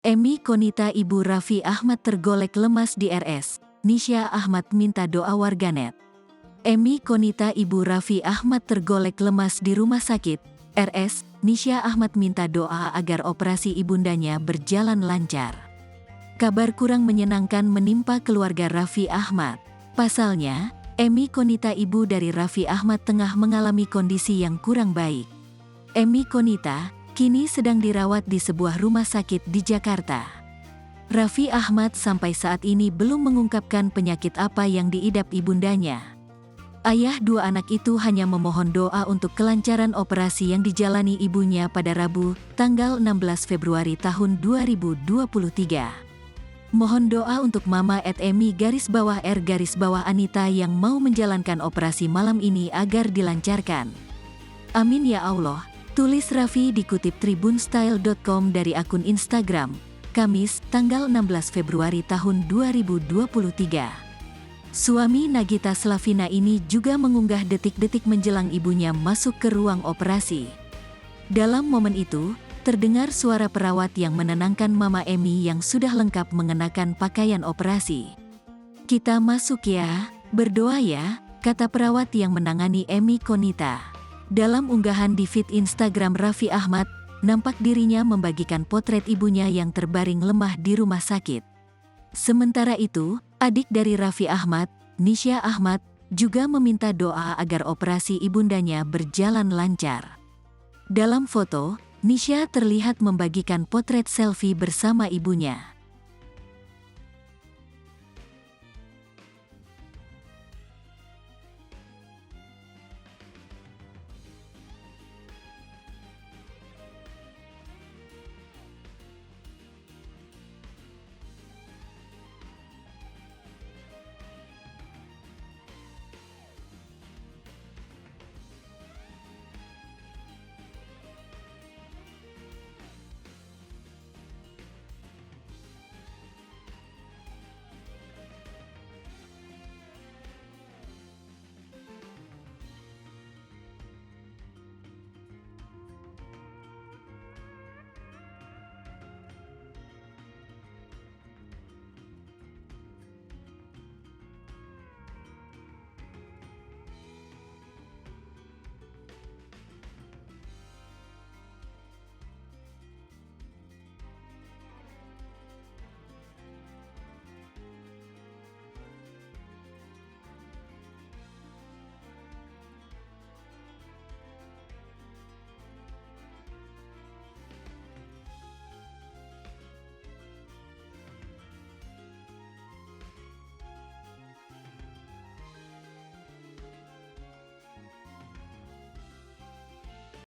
Emi Konita ibu Raffi Ahmad tergolek lemas di RS. Nisha Ahmad minta doa warganet. Emi Konita ibu Raffi Ahmad tergolek lemas di rumah sakit. RS, Nisha Ahmad minta doa agar operasi ibundanya berjalan lancar. Kabar kurang menyenangkan menimpa keluarga Raffi Ahmad. Pasalnya, Emi Konita ibu dari Raffi Ahmad tengah mengalami kondisi yang kurang baik. Emi Konita kini sedang dirawat di sebuah rumah sakit di Jakarta. Raffi Ahmad sampai saat ini belum mengungkapkan penyakit apa yang diidap ibundanya. Ayah dua anak itu hanya memohon doa untuk kelancaran operasi yang dijalani ibunya pada Rabu, tanggal 16 Februari tahun 2023. Mohon doa untuk Mama @Emi_R_Anita yang mau menjalankan operasi malam ini agar dilancarkan. Amin ya Allah. Tulis Raffi dikutip tribunstyle.com dari akun Instagram, Kamis, tanggal 16 Februari tahun 2023. Suami Nagita Slavina ini juga mengunggah detik-detik menjelang ibunya masuk ke ruang operasi. Dalam momen itu, terdengar suara perawat yang menenangkan Mama Emi yang sudah lengkap mengenakan pakaian operasi. "Kita masuk ya, berdoa ya," kata perawat yang menangani Emi Konita. Dalam unggahan di feed Instagram Raffi Ahmad, nampak dirinya membagikan potret ibunya yang terbaring lemah di rumah sakit. Sementara itu, adik dari Raffi Ahmad, Nisha Ahmad, juga meminta doa agar operasi ibundanya berjalan lancar. Dalam foto, Nisha terlihat membagikan potret selfie bersama ibunya.